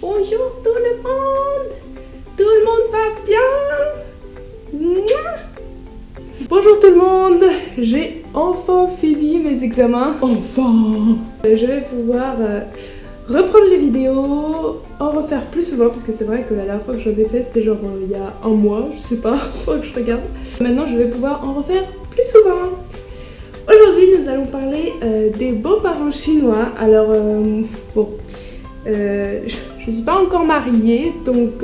Bonjour tout le monde. Tout le monde va bien? Mouah. Bonjour tout le monde. J'ai enfin fini mes examens. Enfin. Je vais pouvoir reprendre les vidéos, en refaire plus souvent parce que c'est vrai que la dernière fois que j'en ai fait c'était genre il y a un mois, je sais pas, faut que je regarde. Maintenant je vais pouvoir en refaire plus souvent. Aujourd'hui nous allons parler des beaux-parents chinois. Alors bon, je suis pas encore mariée donc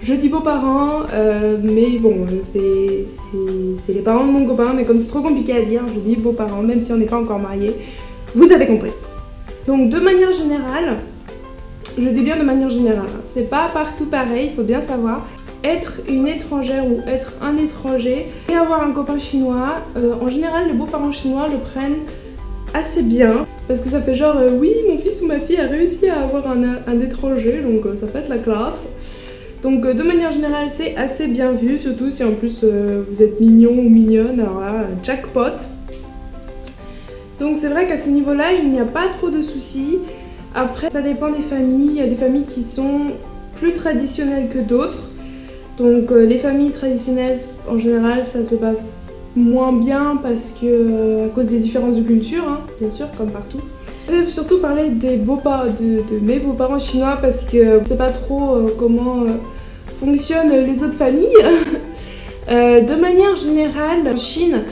je dis beaux-parents mais bon c'est les parents de mon copain, mais comme c'est trop compliqué à dire je dis beaux-parents même si on n'est pas encore mariés. Vous avez compris. Donc de manière générale, je dis bien de manière générale, hein, c'est pas partout pareil, il faut bien savoir. Être une étrangère ou être un étranger et avoir un copain chinois, en général les beaux-parents chinois le prennent assez bien. Parce que ça fait genre oui mon fils ou ma fille a réussi à avoir un étranger, donc ça fait de la classe. Donc de manière générale c'est assez bien vu, surtout si en plus vous êtes mignon ou mignonne, alors là jackpot. Donc c'est vrai qu'à ce niveau-là, il n'y a pas trop de soucis. Après, ça dépend des familles. Il y a des familles qui sont plus traditionnelles que d'autres. Donc les familles traditionnelles, en général, ça se passe moins bien parce que à cause des différences de culture, hein, bien sûr, comme partout. Je vais surtout parler des de mes beaux-parents chinois parce que je ne sais pas trop comment fonctionnent les autres familles. De manière générale, en Chine,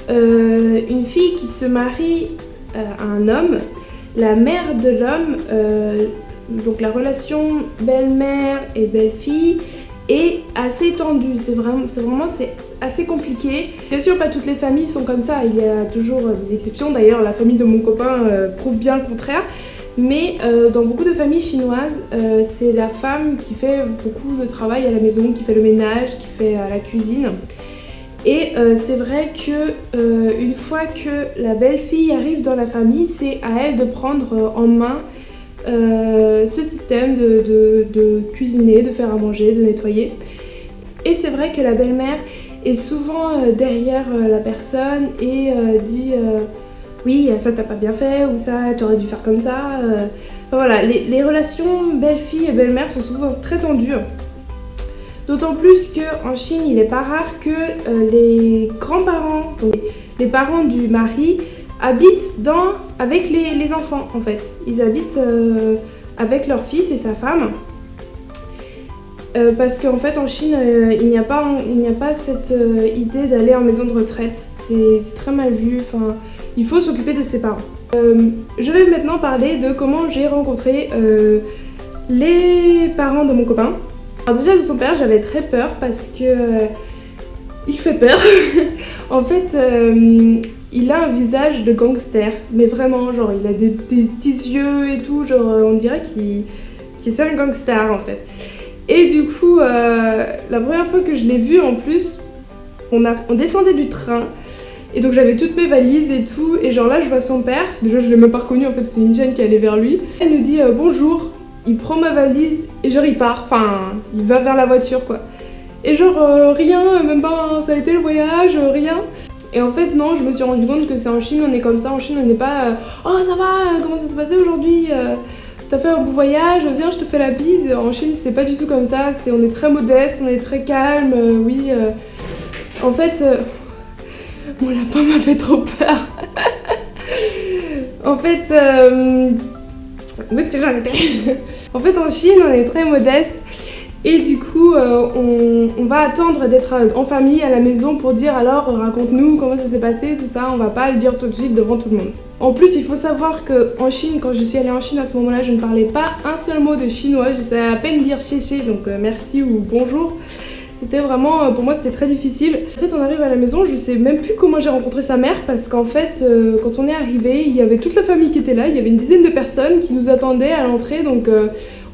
une fille qui se marie à un homme, la mère de l'homme, donc la relation belle-mère et belle-fille est assez tendue, c'est assez compliqué. Bien sûr pas toutes les familles sont comme ça, il y a toujours des exceptions, d'ailleurs la famille de mon copain prouve bien le contraire. Mais dans beaucoup de familles chinoises, c'est la femme qui fait beaucoup de travail à la maison, qui fait le ménage, qui fait la cuisine. Et c'est vrai que une fois que la belle-fille arrive dans la famille, c'est à elle de prendre en main ce système de cuisiner, de faire à manger, de nettoyer. Et c'est vrai que la belle-mère est souvent derrière la personne et dit oui ça t'as pas bien fait ou ça t'aurais dû faire comme ça. Enfin, voilà, les relations belle-fille et belle-mère sont souvent très tendues. D'autant plus qu'en Chine, il n'est pas rare que les grands-parents, donc les parents du mari, habitent avec les enfants en fait. Ils habitent avec leur fils et sa femme. Parce qu'en fait en Chine, il n'y a pas cette idée d'aller en maison de retraite. C'est très mal vu, enfin, il faut s'occuper de ses parents. Je vais maintenant parler de comment j'ai rencontré les parents de mon copain. Alors déjà de son père j'avais très peur parce que il fait peur. En fait il a un visage de gangster, mais vraiment genre il a des petits yeux et tout, genre on dirait qu'il c'est un gangster en fait. Et du coup la première fois que je l'ai vu en plus, on descendait du train et donc j'avais toutes mes valises et tout et genre là je vois son père, déjà je l'ai même pas reconnu en fait, c'est une jeune qui allait vers lui. Elle nous dit bonjour. Il prend ma valise et genre il part, enfin il va vers la voiture quoi. Et genre rien, même pas ça a été le voyage, rien. Et en fait non, je me suis rendu compte que c'est en Chine, on est comme ça, en Chine on n'est pas oh ça va, comment ça s'est passé aujourd'hui, t'as fait un beau voyage, viens je te fais la bise. En Chine c'est pas du tout comme ça, on est très modeste, on est très calme, oui. En fait, mon lapin m'a fait trop peur. En fait, où est-ce que j'en étais? En fait en Chine on est très modeste et du coup on va attendre d'être en famille à la maison pour dire alors raconte-nous comment ça s'est passé, tout ça, on va pas le dire tout de suite devant tout le monde. En plus il faut savoir qu'en Chine, quand je suis allée en Chine à ce moment-là, je ne parlais pas un seul mot de chinois, je savais à peine dire chéché, donc merci ou bonjour. C'était vraiment, pour moi c'était très difficile. En fait on arrive à la maison, je sais même plus comment j'ai rencontré sa mère parce qu'en fait quand on est arrivé, il y avait toute la famille qui était là, il y avait une dizaine de personnes qui nous attendaient à l'entrée, donc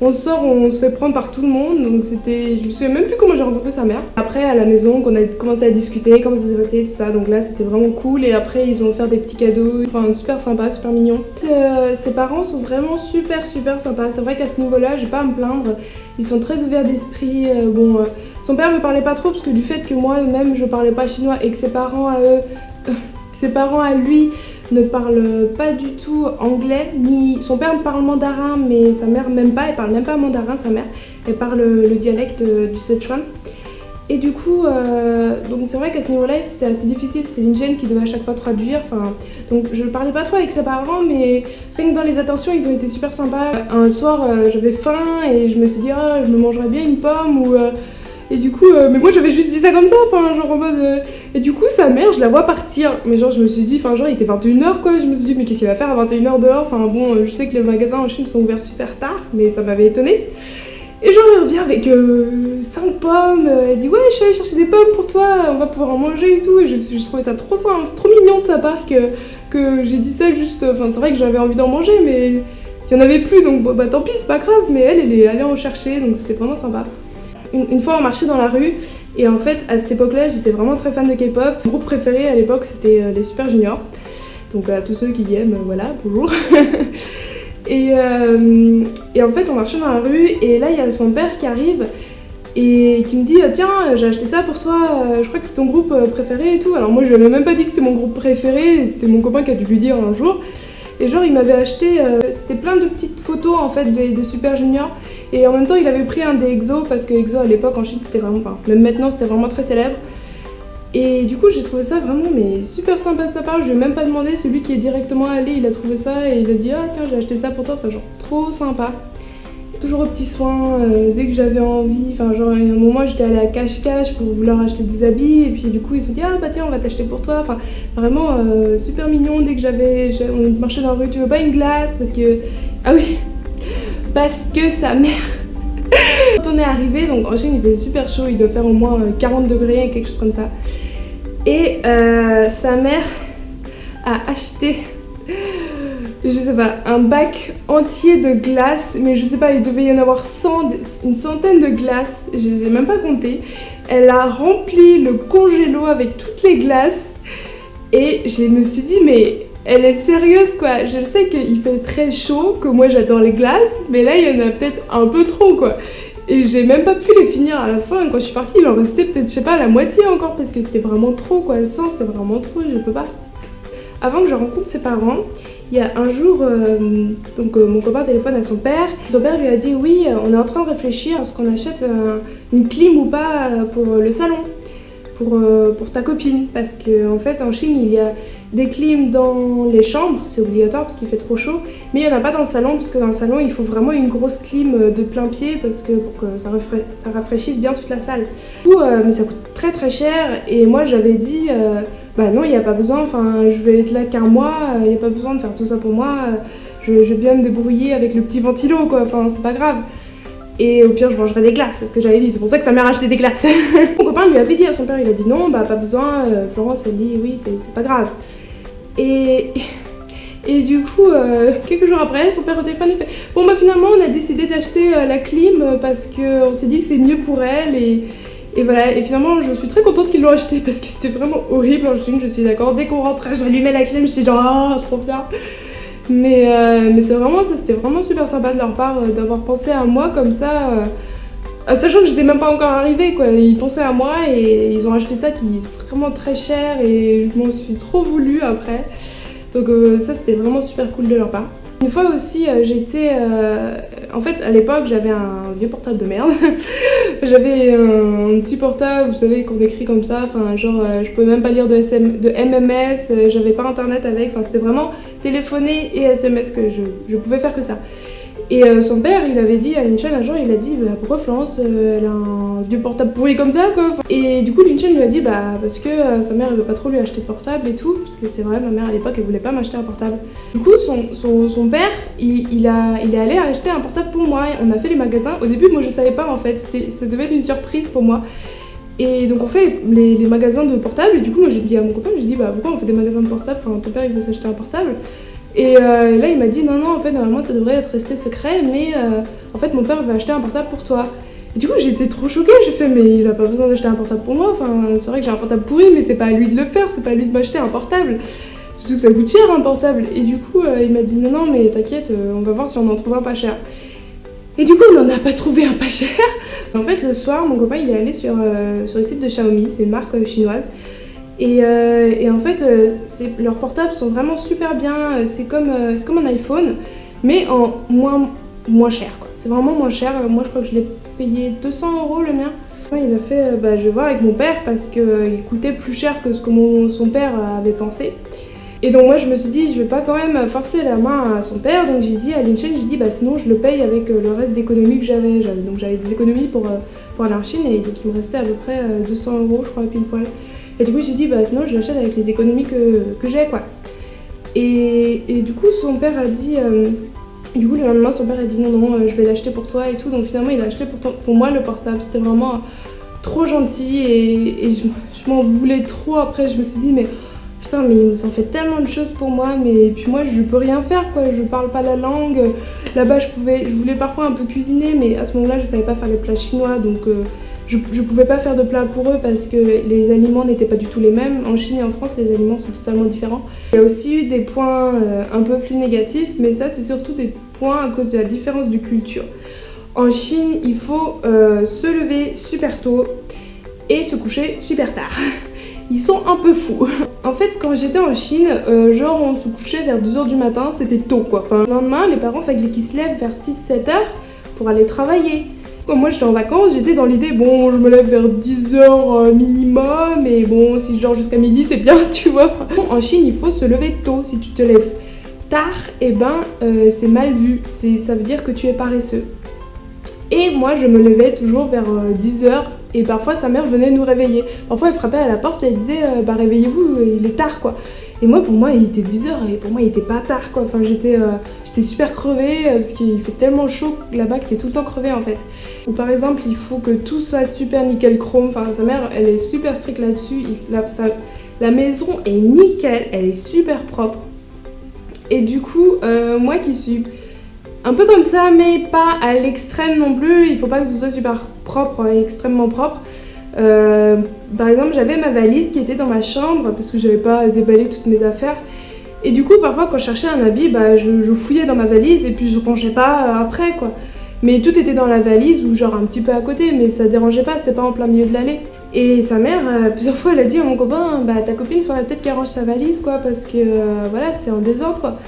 on sort, on se fait prendre par tout le monde, donc je me souviens même plus comment j'ai rencontré sa mère. Après à la maison, qu'on a commencé à discuter, comment ça s'est passé, tout ça, donc là c'était vraiment cool et après ils ont offert des petits cadeaux, enfin super sympa, super mignon. Ses parents sont vraiment super sympas, c'est vrai qu'à ce niveau-là j'ai pas à me plaindre, ils sont très ouverts d'esprit, bon... Son père me parlait pas trop parce que du fait que moi-même je parlais pas chinois et que ses parents à lui ne parle pas du tout anglais, ni son père parle mandarin, mais sa mère même pas, elle parle même pas mandarin, sa mère, elle parle le dialecte du Sichuan. Et du coup, donc c'est vrai qu'à ce niveau-là, c'était assez difficile, c'est Linchen qui devait à chaque fois traduire, donc je parlais pas trop avec ses parents, mais rien que dans les attentions, ils ont été super sympas. Un soir, j'avais faim et je me suis dit, ah, je me mangerais bien une pomme, et du coup, mais moi j'avais juste dit ça comme ça, genre en mode... Et du coup, sa mère, je la vois partir, mais genre je me suis dit, genre il était 21h quoi, je me suis dit, mais qu'est-ce qu'il va faire à 21h dehors, bon, je sais que les magasins en Chine sont ouverts super tard, mais ça m'avait étonnée. Et genre elle revient avec 5 pommes, elle dit ouais je suis allée chercher des pommes pour toi, on va pouvoir en manger et tout, et je trouvais ça trop mignon de sa part que j'ai dit ça juste, c'est vrai que j'avais envie d'en manger mais il y en avait plus donc bon, bah tant pis c'est pas grave, mais elle est allée en chercher donc c'était vraiment sympa. Une fois on marchait dans la rue et en fait à cette époque là j'étais vraiment très fan de K-pop, mon groupe préféré à l'époque c'était les Super Junior, donc à tous ceux qui y aiment, voilà, bonjour. Et en fait on marchait dans la rue et là il y a son père qui arrive et qui me dit tiens j'ai acheté ça pour toi, je crois que c'est ton groupe préféré et tout. Alors moi je lui avais même pas dit que c'était mon groupe préféré, c'était mon copain qui a dû lui dire un jour. Et genre il m'avait acheté, c'était plein de petites photos en fait de Super Junior. Et en même temps il avait pris un des EXO parce que EXO à l'époque en Chine c'était vraiment, même maintenant c'était vraiment très célèbre. Et du coup j'ai trouvé ça vraiment mais super sympa de sa part, je lui ai même pas demandé, c'est lui qui est directement allé, il a trouvé ça et il a dit ah tiens j'ai acheté ça pour toi, genre trop sympa. Toujours aux petits soins, dès que j'avais envie, genre il y a un moment j'étais allée à Cache-Cache pour vouloir acheter des habits et puis du coup ils se sont dit ah bah tiens on va t'acheter pour toi, vraiment super mignon. Dès que on marchait dans la rue, tu veux pas une glace parce que, ah oui, parce que sa mère... Quand on est arrivé, donc en Chine il fait super chaud, il doit faire au moins 40 degrés, quelque chose comme ça. Et sa mère a acheté, je sais pas, un bac entier de glace, mais je sais pas, il devait y en avoir une centaine de glaces, j'ai même pas compté. Elle a rempli le congélo avec toutes les glaces et je me suis dit mais elle est sérieuse quoi. Je sais qu'il fait très chaud, que moi j'adore les glaces, mais là il y en a peut-être un peu trop quoi. Et j'ai même pas pu les finir à la fin, quand je suis partie il en restait peut-être, je sais pas, la moitié encore parce que c'était vraiment trop quoi, ça c'est vraiment trop, je peux pas. Avant que je rencontre ses parents, il y a un jour, mon copain téléphone à son père lui a dit oui on est en train de réfléchir à ce qu'on achète une clim ou pas pour le salon, pour ta copine, parce qu'en fait en Chine il y a des clims dans les chambres, c'est obligatoire parce qu'il fait trop chaud, mais il n'y en a pas dans le salon parce que dans le salon il faut vraiment une grosse clim de plein pied parce que pour que ça rafraîchisse bien toute la salle. Du coup, mais ça coûte très cher et moi j'avais dit bah non il n'y a pas besoin, je vais être là qu'un mois, il n'y a pas besoin de faire tout ça pour moi, je vais bien me débrouiller avec le petit ventilo quoi, c'est pas grave. Et au pire je mangerai des glaces, c'est ce que j'avais dit, c'est pour ça que sa mère a acheté des glaces. Mon copain lui avait dit à son père, il a dit non bah pas besoin, Florence elle dit oui c'est pas grave. Et du coup quelques jours après son père au téléphone il fait bon bah finalement on a décidé d'acheter la clim parce qu'on s'est dit que c'est mieux pour elle et voilà, et finalement je suis très contente qu'ils l'ont acheté parce que c'était vraiment horrible en Chine, je suis d'accord, dès qu'on rentrait j'allumais la clim, j'étais genre ah trop bien. Mais c'est vraiment ça, c'était vraiment super sympa de leur part d'avoir pensé à moi comme ça, sachant que j'étais même pas encore arrivée quoi, ils pensaient à moi et ils ont acheté ça qui est vraiment très cher et je m'en suis trop voulu après, donc ça c'était vraiment super cool de leur part. Une fois aussi j'étais, en fait à l'époque j'avais un vieux portable de merde, j'avais un petit portable, vous savez qu'on écrit comme ça, je pouvais même pas lire de MMS, j'avais pas internet avec, c'était vraiment téléphoner et SMS que je pouvais faire que ça. Et son père il avait dit à Linchen un jour, il a dit bah, pourquoi Florence elle a un vieux portable pourri comme ça quoi. Et du coup Linchen lui a dit bah parce que sa mère elle veut pas trop lui acheter de portable et tout, parce que c'est vrai ma mère à l'époque elle voulait pas m'acheter un portable. Du coup son père il est allé acheter un portable pour moi, on a fait les magasins, au début moi je savais pas en fait, ça devait être une surprise pour moi. Et donc on fait les magasins de portables et du coup moi j'ai dit à mon copain, j'ai dit bah pourquoi on fait des magasins de portables, ton père il veut s'acheter un portable. Et là il m'a dit non en fait normalement ça devrait être resté secret mais en fait mon père veut acheter un portable pour toi. Et du coup j'étais trop choquée, j'ai fait mais il a pas besoin d'acheter un portable pour moi, c'est vrai que j'ai un portable pourri mais c'est pas à lui de le faire, c'est pas à lui de m'acheter un portable. Surtout que ça coûte cher un portable. Et du coup il m'a dit non mais t'inquiète, on va voir si on en trouve un pas cher. Et du coup on n'en a pas trouvé un pas cher. En fait le soir mon copain il est allé sur le site de Xiaomi, c'est une marque chinoise. Et en fait, leurs portables sont vraiment super bien. C'est comme un iPhone, mais en moins cher, quoi. C'est vraiment moins cher. Moi, je crois que je l'ai payé 200 € le mien. Il a fait, je vais voir avec mon père parce qu'il coûtait plus cher que ce que son père avait pensé. Et donc moi je me suis dit, je vais pas quand même forcer la main à son père, donc j'ai dit à Linchen, j'ai dit sinon je le paye avec le reste d'économies que j'avais. Donc j'avais des économies pour aller en Chine, et donc il me restait à peu près 200 € je crois, pile poil. Et du coup j'ai dit sinon je l'achète avec les économies que j'ai, quoi. Et du coup son père a dit, du coup le lendemain son père a dit non je vais l'acheter pour toi et tout, donc finalement il a acheté pour moi le portable. C'était vraiment trop gentil, et je m'en voulais trop après. Je me suis dit mais putain, mais il nous en fait tellement de choses pour moi, mais puis moi je peux rien faire, quoi, je parle pas la langue. Là-bas je voulais parfois un peu cuisiner, mais à ce moment-là je savais pas faire les plats chinois, donc je pouvais pas faire de plats pour eux parce que les aliments n'étaient pas du tout les mêmes. En Chine et en France les aliments sont totalement différents. Il y a aussi eu des points un peu plus négatifs, mais ça c'est surtout des points à cause de la différence de culture. En Chine il faut se lever super tôt et se coucher super tard. Ils sont un peu fous. En fait, quand j'étais en Chine, genre on se couchait vers 2h du matin, c'était tôt, quoi. Enfin, le lendemain, les parents fallait qu'ils se lèvent vers 6-7 heures pour aller travailler. Quand moi j'étais en vacances, j'étais dans l'idée, bon, je me lève vers 10h minimum, mais bon, si je dors jusqu'à midi, c'est bien, tu vois. En Chine, il faut se lever tôt. Si tu te lèves tard, c'est mal vu. Ça veut dire que tu es paresseux. Et moi, je me levais toujours vers 10h. Et parfois sa mère venait nous réveiller. Parfois elle frappait à la porte et elle disait réveillez-vous, il est tard, quoi. Et moi pour moi il était 10h et pour moi il était pas tard, quoi. Enfin j'étais super crevée parce qu'il fait tellement chaud là-bas que t'es tout le temps crevée, en fait. Ou par exemple il faut que tout soit super nickel chrome. Enfin sa mère elle est super stricte là-dessus. La maison est nickel, elle est super propre. Et du coup moi qui suis un peu comme ça, mais pas à l'extrême non plus, il faut pas que ce soit super propre et extrêmement propre. Par exemple, j'avais ma valise qui était dans ma chambre parce que j'avais pas déballé toutes mes affaires. Et du coup, parfois, quand je cherchais un habit, je fouillais dans ma valise et puis je rangeais pas après, quoi. Mais tout était dans la valise ou genre un petit peu à côté, mais ça dérangeait pas, c'était pas en plein milieu de l'allée. Et sa mère, plusieurs fois, elle a dit à mon copain, ta copine, faudrait peut-être qu'elle range sa valise, quoi, parce que voilà, c'est en désordre, quoi.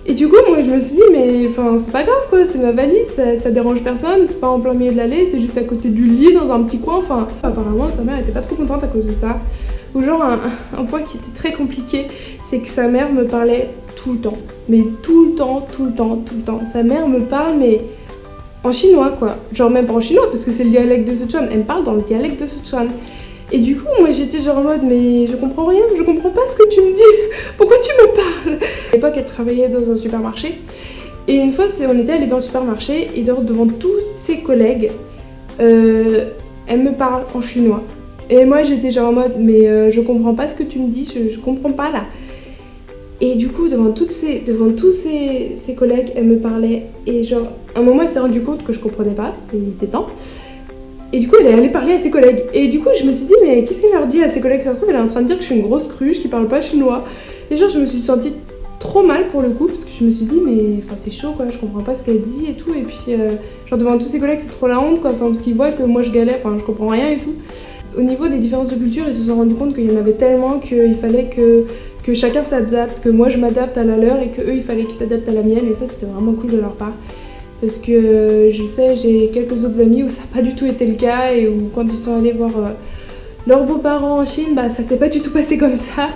Et du coup, moi je me suis dit, mais enfin, c'est pas grave, quoi, c'est ma valise, ça dérange personne, c'est pas en plein milieu de l'allée, c'est juste à côté du lit, dans un petit coin. Enfin, apparemment, sa mère était pas trop contente à cause de ça. Ou genre, un point qui était très compliqué, c'est que sa mère me parlait tout le temps. Mais tout le temps. Sa mère me parle, mais en chinois, quoi. Genre, même pas en chinois, parce que c'est le dialecte de Sichuan. Elle me parle dans le dialecte de Sichuan. Et du coup, moi j'étais genre en mode, mais je comprends rien, je comprends pas ce que tu me dis, pourquoi tu me parles? À l'époque, elle travaillait dans un supermarché, et une fois, on était allé dans le supermarché, et devant tous ses collègues, elle me parle en chinois. Et moi j'étais genre en mode, mais je comprends pas ce que tu me dis, je comprends pas là. Et du coup, devant tous ses collègues, elle me parlait, et genre, à un moment, elle s'est rendue compte que je comprenais pas, il était temps. Et du coup, elle est allée parler à ses collègues. Et du coup, je me suis dit, mais qu'est-ce qu'elle leur dit à ses collègues? Ça se trouve, elle est en train de dire que je suis une grosse cruche qui parle pas chinois. Et genre, je me suis sentie trop mal pour le coup, parce que je me suis dit, mais enfin, c'est chaud, quoi, je comprends pas ce qu'elle dit et tout. Et puis, genre, devant tous ses collègues, c'est trop la honte, quoi, enfin, parce qu'ils voient que moi je galère, enfin, je comprends rien et tout. Au niveau des différences de culture, ils se sont rendus compte qu'il y en avait tellement qu'il fallait que chacun s'adapte, que moi je m'adapte à la leur et que eux il fallait qu'ils s'adaptent à la mienne. Et ça, c'était vraiment cool de leur part. Parce que je sais, j'ai quelques autres amis où ça n'a pas du tout été le cas et où quand ils sont allés voir leurs beaux-parents en Chine, ça s'est pas du tout passé comme ça.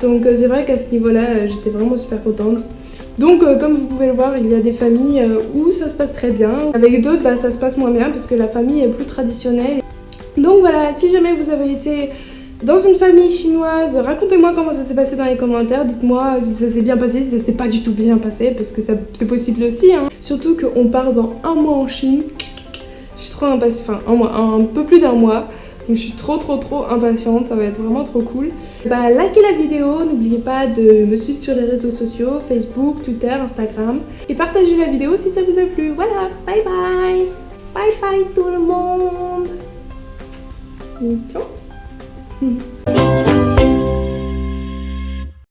Donc c'est vrai qu'à ce niveau-là, j'étais vraiment super contente. Donc comme vous pouvez le voir, il y a des familles où ça se passe très bien. Avec d'autres, ça se passe moins bien parce que la famille est plus traditionnelle. Donc voilà, si jamais vous avez été dans une famille chinoise, racontez-moi comment ça s'est passé dans les commentaires, dites-moi si ça s'est bien passé, si ça s'est pas du tout bien passé, parce que c'est possible aussi, hein. Surtout qu'on part dans un mois en Chine, je suis trop impatiente, enfin un peu plus d'un mois, donc je suis trop impatiente, ça va être vraiment trop cool. Likez la vidéo, n'oubliez pas de me suivre sur les réseaux sociaux, Facebook, Twitter, Instagram, et partagez la vidéo si ça vous a plu. Voilà, bye bye. Bye bye tout le monde. Ciao.